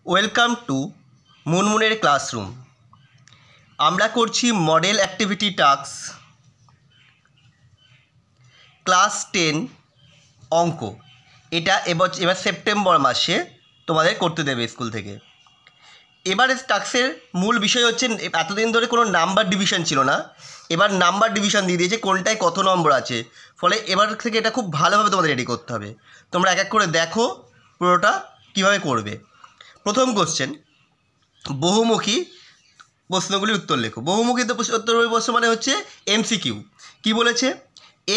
Welcome to মুনমুনের classroom. আমরা করছি model activity task class 10 অঙ্ক। এটা এবার সেপ্টেম্বর মাসে তোমাদের করতে দেবে স্কুল থেকে। এবারে টাস্কের মূল বিষয় হচ্ছে, এতদিন ধরে কোনো নাম্বার ডিভিশন ছিল না, এবার নাম্বার ডিভিশন দিয়ে দিয়েছে কোনটায় কত নম্বর আছে। ফলে এবার থেকে এটা খুব ভালোভাবে তোমাদের রেডি করতে হবে। তোমরা এক এক করে দেখো পুরোটা কীভাবে করবে। প্রথম কোশ্চেন, বহুমুখী প্রশ্নগুলির উত্তর লেখো। বহুমুখী উত্তর প্রশ্ন মানে হচ্ছে এমসিকিউ। কি বলেছে?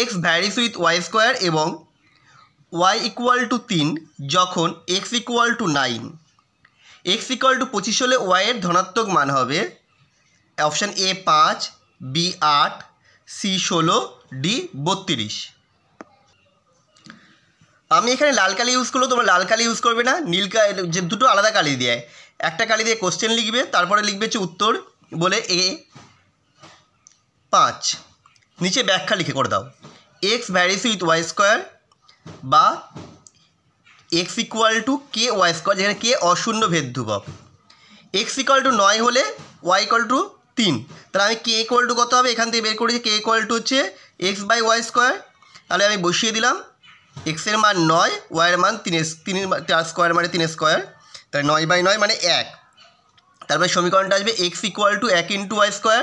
X varies with Y square এবং ওয়াই ইকুয়াল টু 3 যখন x equal to 9, x equal to 25 হলে ওয়াইয়ের ধনাত্মক মান হবে option A 5, B 8, C 16, D 32। আমি এখানে লাল কালি ইউজ করলো, তোমরা লাল কালি ইউজ করবে না, নীল কালি, যে দুটো আলাদা কালি দিয়ে, একটা কালি দিয়ে কোশ্চেন লিখবে, তারপরে লিখবে হচ্ছে উত্তর বলে এ 5, নিচে ব্যাখ্যা লিখে করে দাও। X varies with Y square বা x equal to K Y square, যেখানে কে অশূন্য ভেদ ধ্রুবক। এক্স ইকুয়াল টু 9 হলে ওয়াই ইকুয়াল টু 3, তাহলে আমি কে ইকুয়াল টু কত হবে এখান থেকে বের করেছি, কে ইকুয়াল টু হচ্ছে এক্স বাই ওয়াই স্কোয়ার। তাহলে আমি বসিয়ে দিলাম এক্সের মান 9, ওয়াইয়ের মান 3 স্কোয়ার মানে 3 স্কোয়ার, তাহলে 9/9 মানে 1। তারপরে সমীকরণটা আসবে x equal to 1 into y square.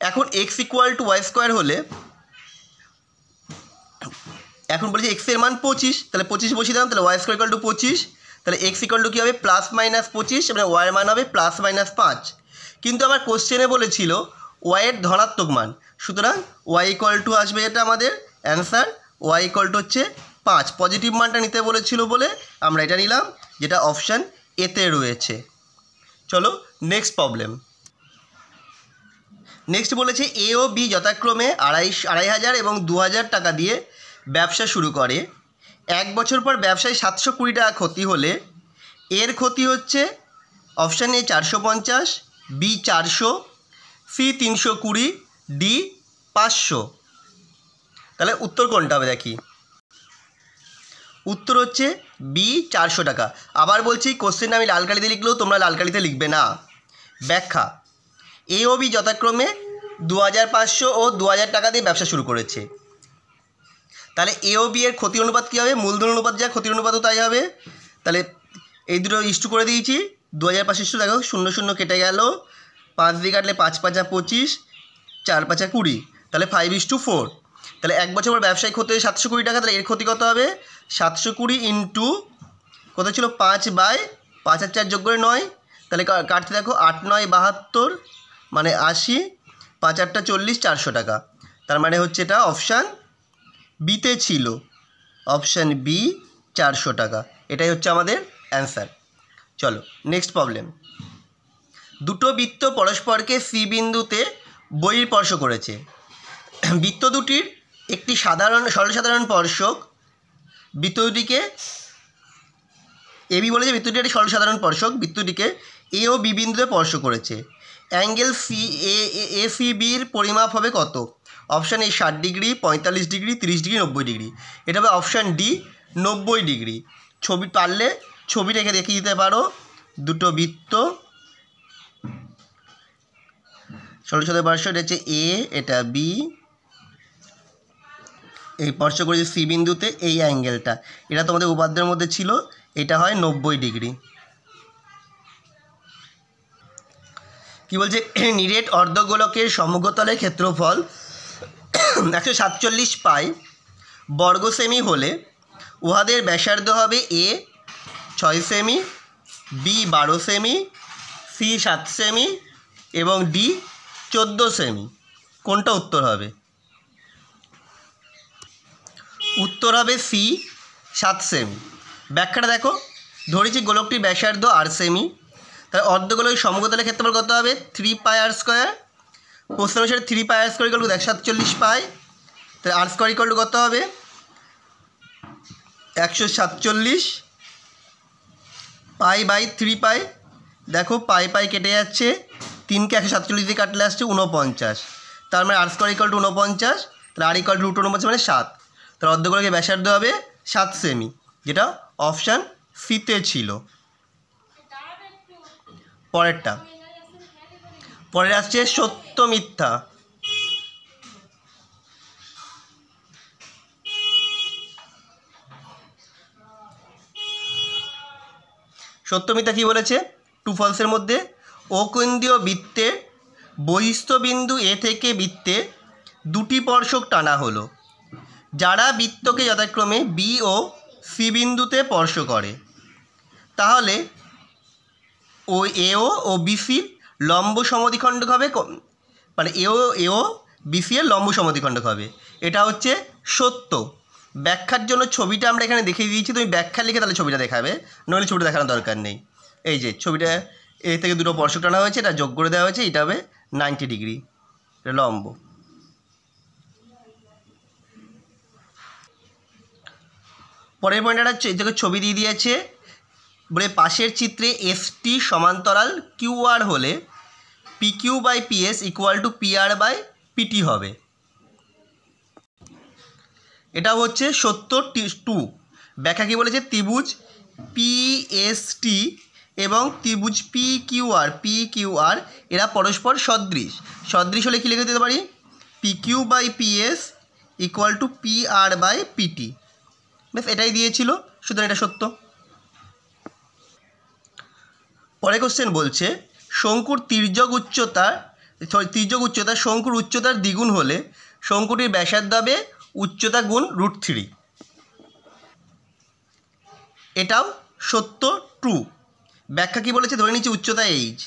এখন x equal to y square হলে, এখন বলছি এক্সের মান 25, তাহলে 25 বসিয়ে দিলাম, তাহলে ওয়াই স্কোয়ার ইকুয়াল টু 25, তাহলে এক্স ইকুয়াল টু কী হবে প্লাস মাইনাস 25, মানে ওয়াইয়ের মান হবে প্লাস মাইনাস 5। কিন্তু আমার কোশ্চেনে বলেছিল ওয়াইয়ের ধনাত্মক মান, সুতরাং ওয়াই ইকুয়াল টু আসবে, এটা আমাদের অ্যান্সার। ওয়াই ইকুয়াল টু হচ্ছে 5, পজিটিভ মানটা নিতে বলেছিল বলে আমরা এটা নিলাম, যেটা অপশান এতে রয়েছে। চলো নেক্সট প্রবলেম। নেক্সট বলেছে এ ও বি যথাক্রমে 2,500 এবং 2,000 টাকা দিয়ে ব্যবসা শুরু করে। 1 বছর পর ব্যবসায় 720 টাকা ক্ষতি হলে এর ক্ষতি হচ্ছে option A 450, B 400, C 320, D 500। তাহলে উত্তর কোনটা হবে দেখি। উত্তর হচ্ছে বি 400 টাকা। আবার বলছি কোশ্চেনটা আমি লাল কালিতে লিখলেও তোমরা লাল কালিতে লিখবে না। ব্যাখ্যা, এ ও বি যথাক্রমে 2,500 ও 2,000 টাকা দিয়ে ব্যবসা শুরু করেছে। তাহলে এ ও বি এর ক্ষতির অনুপাত কী হবে? মূলধন অনুপাত যা, ক্ষতির অনুপাতও তাই হবে। তাহলে এই দুটো ইস্টু করে দিয়েছি, 2,500 দেখো 0 0 কেটে গেল, 5 দিয়ে কাটলে 5 5 25, 4 5 20, তাহলে 5:4। তাহলে 1 বছর পর ব্যবসায়িক ক্ষতি 720 টাকা, তাহলে এর ক্ষতি কত হবে 720 ইন্টু কত ছিল 5/5 আর 4 যোগ করে 9, তাহলে কাটতে দেখো 8 9 72 মানে 80, 5 8 40, 400 টাকা। তার মানে হচ্ছে এটা অপশান বিতে ছিল, অপশান বি 400 টাকা। এটাই হচ্ছে আমাদের অ্যান্সার। চলো নেক্সট প্রবলেম। দুটো বৃত্ত পরস্পরকে সি বিন্দুতে বহিঃস্পর্শ করেছে। বৃত্ত দুটির একটি সরলসাধারণ স্পর্শক বৃত্ত দুটিকে এবি বলেছে, বৃত্তটি একটি সরলসাধারণ স্পর্শক বৃত্তটিকে এ ও বি বিন্দুতে স্পর্শ করেছে। অ্যাঙ্গেল সি এ সি বির পরিমাপ হবে কত? Option A 60 degree, 45 degree, 30 degree, 90 degree. এটা হবে অপশান ডি 90 ডিগ্রি। ছবি পারলে ছবি রেখে দেখিয়ে দিতে পারো। দুটো বৃত্ত সরলসাধারণ স্পর্শ, এটা হচ্ছে এ, এটা বি, এই স্পর্শ করেছে সি বিন্দুতে, এই অ্যাঙ্গেলটা, এটা তোমাদের উপাদ্যের মধ্যে ছিল, এটা হয় 90 ডিগ্রি। কি বলছে? নিরেট অর্ধগোলকের সমগ্রতলের ক্ষেত্রফল 147 পাই বর্গ সেমি হলে উহাদের ব্যাসার্ধ হবে এ 6 সেমি, বি 12 সেমি, সি 7 সেমি এবং ডি 14 সেমি। কোনটা উত্তর হবে? উত্তর হবে সি 7 সেমি। ব্যাখ্যাটা দেখো, ধরেছি গোলকটির ব্যাসার্ধ আর সেমি, তাহলে অর্ধগোলকের সমগ্রতলের ক্ষেত্রফল কত হবে 3 পাই আর স্কোয়ার। প্রশ্ন অনুসারে 3 পাই আর স্কোয়ার ইকুয়াল টু 147 পাই, তাহলে আর স্কোয়ার ইকুয়াল টু কত হবে 147 পাই বাই 3 পাই। দেখো পাই পাই কেটে যাচ্ছে, 3কে 147 দিয়ে কাটলে আসছে 49, তার মানে আর স্কোয়ার ইকুয়াল টু 49, তাহলে আর ইকুয়াল টু √49 মানে 7। তাহলে অর্ধগোলকের ব্যাসার্ধ হবে 7 সেমি, যেটা অপশান সিতে ছিল। পরেরটা, পরের আসছে সত্য মিথ্যা। সত্য মিথ্যা কী বলেছে? টু ফলসের মধ্যে অকেন্দ্রীয় বৃত্তের বহিস্থ বিন্দু এ থেকে বৃত্তে দুটি স্পর্শক টানা হলো, যারা বৃত্তকে যথাক্রমে বি ও সি বিন্দুতে স্পর্শ করে, তাহলে ও এও ও বিসির লম্ব সমদ্বিখণ্ডক হবে, মানে এও বিসি এর লম্ব সমদ্বিখণ্ডক হবে। এটা হচ্ছে সত্য। ব্যাখ্যার জন্য ছবিটা আমরা এখানে দেখিয়ে দিয়েছি, তুমি ব্যাখ্যা লিখে তাহলে ছবিটা দেখাবে, নইলে ছবিটা দেখানোর দরকার নেই। এই যে ছবিটা এ থেকে দুটো স্পর্শক টানা হয়েছে, এটা যোগ করে দেওয়া হয়েছে, এটা হবে 90 ডিগ্রি, এটা লম্ব। পরের পয়েন্টটা এটাকে ছবি দিয়ে দিয়েছে, বলে পাশের চিত্রে এসটি সমান্তরাল কিউআর হলে PQ by PS equal to PR by PT হবে। এটা হচ্ছে সত্য টু। ব্যাখ্যা কী বলেছে? ত্রিভুজ পিএসটি এবং ত্রিভুজ পিকিউআর এরা পরস্পর সদৃশ। সদৃশ হলে কী লিখে দিতে পারি? PQ by PS equal to PR by PT. বেশ, এটাই দিয়েছিল, সুতরাং এটা সত্য। পরে কোশ্চেন বলছে শঙ্কুর তির্যক উচ্চতা শঙ্কুর উচ্চতার দ্বিগুণ হলে শঙ্কুটির ব্যাসার্ধ হবে উচ্চতা গুণ √3। এটাও সত্য ট্রু। ব্যাখ্যা কী বলেছে? ধরে নিচ্ছে উচ্চতা এইচ,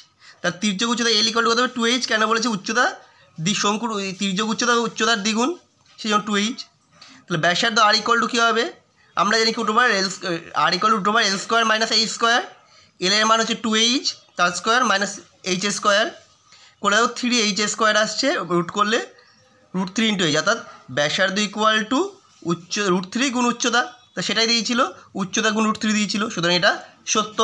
তার তির্যক উচ্চতা এল ইকুয়াল টু কত হবে? 2h। কেন বলেছে? উচ্চতা শঙ্কুর তির্যক উচ্চতার দ্বিগুণ, সেই জন্য 2h। তাহলে ব্যাসার্ধ আর ইকুয়াল টু কী হবে? আমরা জানি কি R equal to √L square minus H square. L এর মান হচ্ছে 2h তার স্কোয়ার মাইনাস H স্কোয়ার করে দাও 3h স্কোয়ার আসছে, রুট করলে √3 × H, অর্থাৎ ব্যাসার্ধ ইকুয়াল টু √3 গুণ উচ্চতা। তা সেটাই দিয়েছিল, উচ্চতা গুণ √3 দিয়েছিল, সুতরাং এটা সত্য।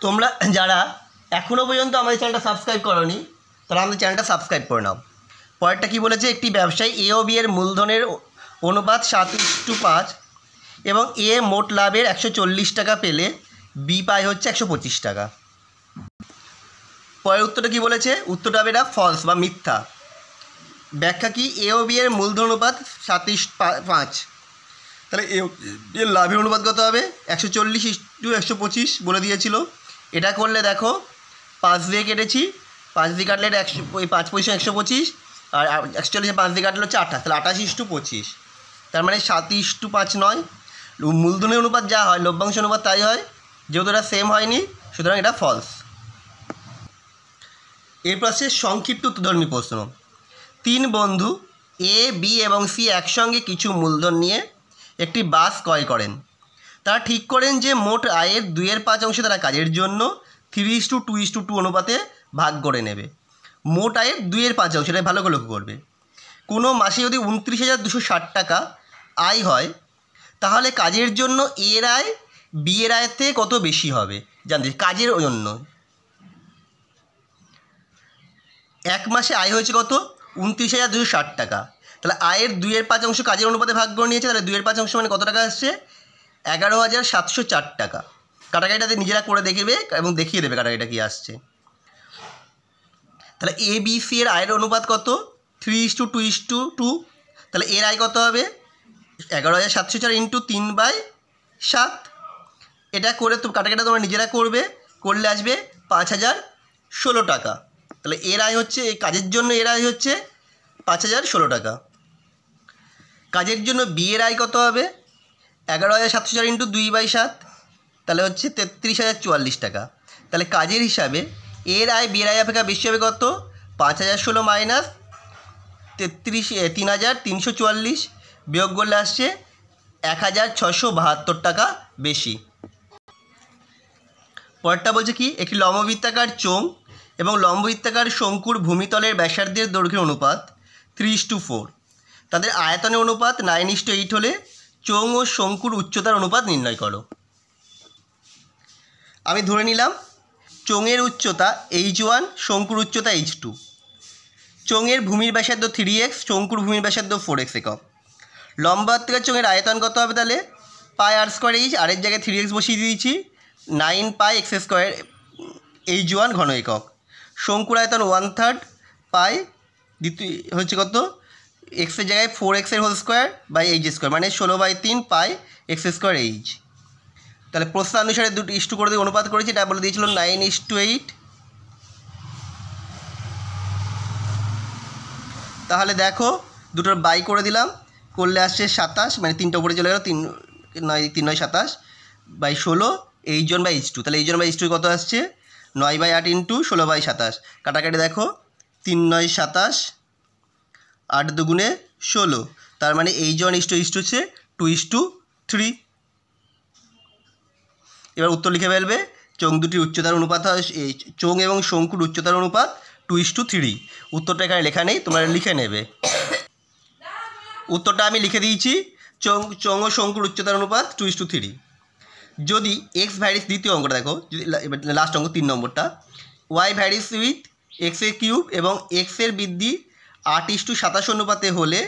তোমরা যারা এখনও পর্যন্ত আমাদের চ্যানেলটা সাবস্ক্রাইব করোনি, তারা আমাদের চ্যানেলটা সাবস্ক্রাইব করে নাও। পরেরটা কী বলেছে? একটি ব্যবসায়ী এ ও বি এর মূলধনের অনুপাত 7:5 এবং এ মোট লাভের 140 টাকা পেলে বি পায় হচ্ছে 125 টাকা। পরের উত্তরটা কী বলেছে? উত্তরটা হবে এটা ফলস বা মিথ্যা। ব্যাখ্যা কি? এ ও বি এর মূলধন অনুপাত 7:5, তাহলে এর লাভের অনুপাত কত হবে? 140:125 বলে দিয়েছিল। এটা করলে দেখো 5 দিয়ে কেটেছি, 5 দিয়ে কাটলে 5 পয়সা 125, আর 140 5 দিয়ে কাটলে হচ্ছে 28, তাহলে 28:25। তার মানে 7:5 নয়। মূলধনের অনুপাত যা হয় লভ্যাংশ অনুপাত তাই হয়, যেহেতু এটা সেম হয়নি, সুতরাং এটা ফলস। এরপর আছে সংক্ষিপ্ত উত্তরধর্মী প্রশ্ন। 3 বন্ধু এ, বি এবং সি একসঙ্গে কিছু মূলধন নিয়ে একটি বাস ক্রয় করেন। তারা ঠিক করেন যে মোট আয়ের 2/5 তারা কাজের জন্য 3:2:2 অনুপাতে ভাগ করে নেবে। মোট আয়ের 2/5, সেটা ভালো করে লক্ষ্য করবে। কোনো মাসে যদি 29,260 টাকা আয় হয়, তাহলে কাজের জন্য এর আয় বি এর আয়ের থেকে কত বেশি হবে জানতে। কাজের জন্য এক মাসে আয় হয়েছে কত? 29,260 টাকা। তাহলে আয়ের 2/5 কাজের অনুপাতে ভাগ করে নিয়েছে, তাহলে 2/5 মানে কত টাকা আসছে? 11,704 টাকা। কাটাকাটিটাতে নিজেরা করে দেখবে এবং দেখিয়ে দেবে কাটাকাটিটা কী আসছে। তাহলে এ বি সি এর আয়ের অনুপাত কত? 3:2:2। তাহলে এর আয় কত হবে? 11,704 × 3/7। এটা করে তো কাটাকাটা তোমরা নিজেরা করবে, করলে আসবে 5,016 টাকা। তাহলে এর আয় হচ্ছে, এই কাজের জন্য এর আয় হচ্ছে 5,016 টাকা। কাজের জন্য বি এর আয় কত হবে? 11,704 × 2/7, তাহলে হচ্ছে 33,044 টাকা। তাহলে কাজের হিসাবে এর আয় বি এর আয় অপেক্ষা বেশি হবে কত? 5,016 মাইনাস 3,344 বিয়োগ করলে আসছে 1,672 টাকা বেশি। পরেরটা বলছে কি? একটি লম্ববৃত্তাকার চোঙ এবং লম্ববৃত্তাকার শঙ্কুর ভূমিতলের ব্যাসার্ধের দৈর্ঘ্যের অনুপাত 3:4। তাদের আয়তনের অনুপাত 9:8 হলে চোঙ ও শঙ্কুর উচ্চতার অনুপাত নির্ণয় করো। আমি ধরে নিলাম চোঙের উচ্চতা h1, শঙ্কুর উচ্চতা h2। চোঙের ভূমির ব্যাসার্ধ 3x, শঙ্কুর ভূমির ব্যাসার্ধ 4x একক। লম্বাবৃত্তাকার চোঙের আয়তন কত হবে? তাহলে πr²h, আর এর জায়গায় 3x বসিয়ে দিয়েছি, 9 পাই এক্স স্কোয়ার H1 ঘন একক। শঙ্কুর আয়তন 1/3 পাই দ্বিতীয় হচ্ছে কত এক্সের জায়গায় 4x এর whole square by H square, মানে 16/3 পাই এক্স স্কোয়ার H। তাহলে প্রশ্ন অনুসারে দুটো ইস্টু করে দিয়ে অনুপাত করেছি, এটা বলে দিয়েছিল 9:8। তাহলে দেখো দুটোর বাই করে দিলাম, করলে আসছে 27, মানে 3টা উপরে চলে গেল, 3 9 27 বাই 16 H1 বাই H2। তাহলে H1 বাই H2 কত আসছে 9/8 ইন্টু 16/27, কাটাকাটি দেখো 3 9 27, 8 দুগুণে 16, তার মানে H1 ইস্টু হচ্ছে 2:3। এবার উত্তর লিখে ফেলবে, চোঙ দুটির উচ্চতার অনুপাত হয়, চোঙ এবং শঙ্কুর উচ্চতার অনুপাত 2:3। উত্তরটা এখানে লেখা নেই, তোমরা লিখে নেবে। উত্তরটা আমি লিখে দিয়েছি, চোঙ ও শঙ্কুর উচ্চতার অনুপাত 2:3। যদি এক্স ভ্যারিস, দ্বিতীয় অঙ্কটা দেখো, যদি লাস্ট অঙ্ক 3 নম্বরটা, ওয়াই ভ্যারিস উইথ এক্সের কিউব এবং এক্সের বৃদ্ধি 8:27 অনুপাতে হলে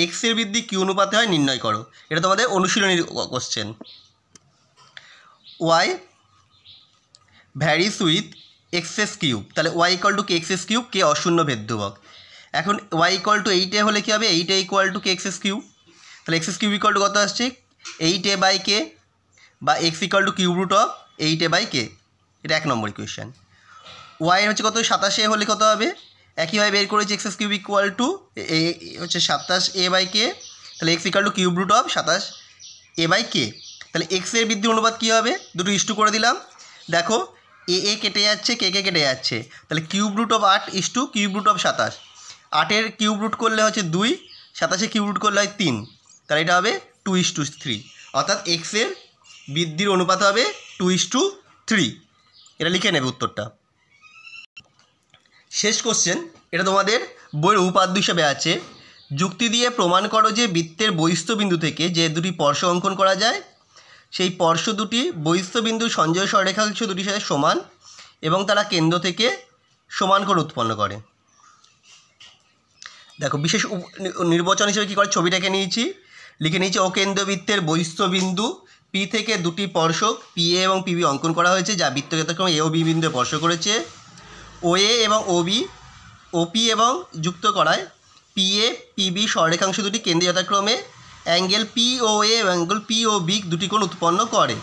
এক্সের বৃদ্ধি কিউ অনুপাতে হয় নির্ণয় করো। এটা তোমাদের অনুশীলনীর question. Y varies with x's cube, তাহলে y equal to k x's cube, k অশূন্য ভেদ ধ্রুবক। এখন ওয়াই ইকুয়াল টু 8a হলে কী হবে, 8a equal to k x's cube. তাহলে এক্সেস কিউব ইকুয়াল টু কত আসছে 8a বাই কে, বা x equal to cube root of 8a by k. এটা 1 নম্বর ইকুয়েশন। ওয়াই হচ্ছে কত 27a হলে কত হবে, একইভাবে বের করেছি এক্সেস কিউব ইকুয়াল টু হচ্ছে 27a বাই কে, তাহলে x equal to cube root of 27a by k. তাহলে এক্সের বৃদ্ধি অনুপাত কী হবে, দুটো ইস্টু করে দিলাম, দেখো এ কেটে যাচ্ছে, কে কেটে যাচ্ছে, তাহলে cube root of 8 is to cube root of 27। 8-এর কিউব রুট করলে হচ্ছে 2, 27-এর কিউব রুট করলে হয় 3, তাহলে এটা হবে 2:3, অর্থাৎ এক্সের বৃদ্ধির অনুপাত হবে 2:3। এটা লিখে নেবে উত্তরটা। শেষ কোশ্চেন, এটা তোমাদের বইয়ের উপাদ্য হিসেবে আছে, যুক্তি দিয়ে প্রমাণ করো যে বৃত্তের বহিস্থ বিন্দু থেকে যে দুটি পার্শ্ব অঙ্কন করা যায়, সেই পার্শ্ব দুটি বহিস্থ বিন্দুর সঞ্জয় সরলরেখাংশ দুটির সাথে সমান এবং তারা কেন্দ্র থেকে সমান কোণ উৎপন্ন করে। দেখো বিশেষ নির্বাচন হিসেবে কী করে, ছবিটাকে নিয়েছি, লিখে নিয়েছি অকেন্দ্রবৃত্তের বহিস্থ বিন্দু পি থেকে দুটি স্পর্শক পিএ এবং পিবি অঙ্কন করা হয়েছে, যা বৃত্ত যথাক্রমে এ ও বি বিন্দুতে স্পর্শ করেছে। ওএ এবং ওবি ওপি এবং যুক্ত করায় পিএ পিবি সরলরেখাংশ দুটি কেন্দ্রে যথাক্রমে অ্যাঙ্গেল পিওএ এবং অ্যাঙ্গেল পিওবি দুটি কোণ উৎপন্ন করে।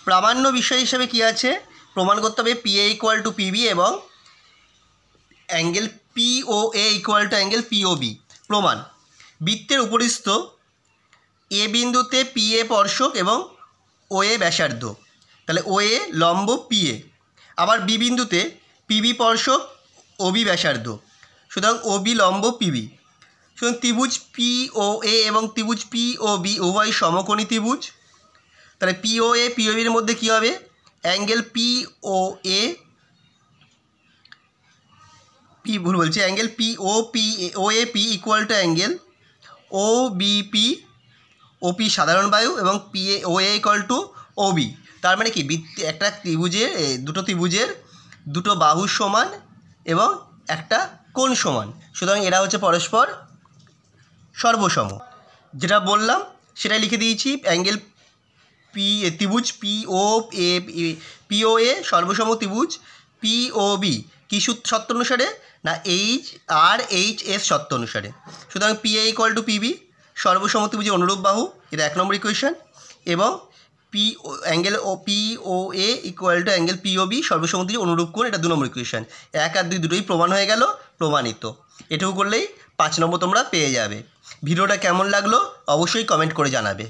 প্রামাণ্য বিষয় হিসেবে কী আছে, প্রমাণ করতে হবে পিএ ইকুয়াল টু পিবি এবং angle POA equal to angle POB. প্রমাণ, বৃত্তের উপরিস্থ এ বিন্দুতে পিএ স্পর্শক এবং ওএ ব্যাসার্ধ, তাহলে ওএ লম্ব পিএ, আবার বি বিন্দুতে পিবি স্পর্শক ওবি ব্যাসার্ধ, সুতরাং ওবি লম্ব পিবি। সুতরাং ত্রিভুজ পিওএ এবং ত্রিভুজ পিওবি উভয় সমকোণী ত্রিভুজ, তাহলে পিওএ পিওবির মধ্যে কী হবে, angle POA angle OAP equal to angle OBP, OP সাধারণ বায়ু এবং ওএ ইকুয়াল টু ওবি। তার মানে কি, একটা ত্রিভুজের দুটো ত্রিভুজের দুটো বাহু সমান এবং একটা কোণ সমান, সুতরাং এরা হচ্ছে পরস্পর সর্বসম। যেটা বললাম সেটাই লিখে দিয়েছি, অ্যাঙ্গেল ত্রিভুজ পিওএ সর্বসম ত্রিভুজ পিওবি কী সত্য অনুসারে না এইচ সত্য অনুসারে। সুতরাং পিএ ইকুয়াল টু পিবি সর্বসম ত্রিভুজের অনুরূপ বাহু, এটা 1 নম্বর ইকুয়েশন, এবং angle POA equal to angle POB সর্বসম ত্রিভুজের অনুরূপ কোণ, এটা 2 নম্বর ইকুয়েশন। 1 আর 2 দুটোই প্রমাণ হয়ে গেল, প্রমাণিত। এটুকু করলেই 5 নম্বর তোমরা পেয়ে যাবে। ভিডিওটা কেমন লাগলো অবশ্যই কমেন্ট করে জানাবে।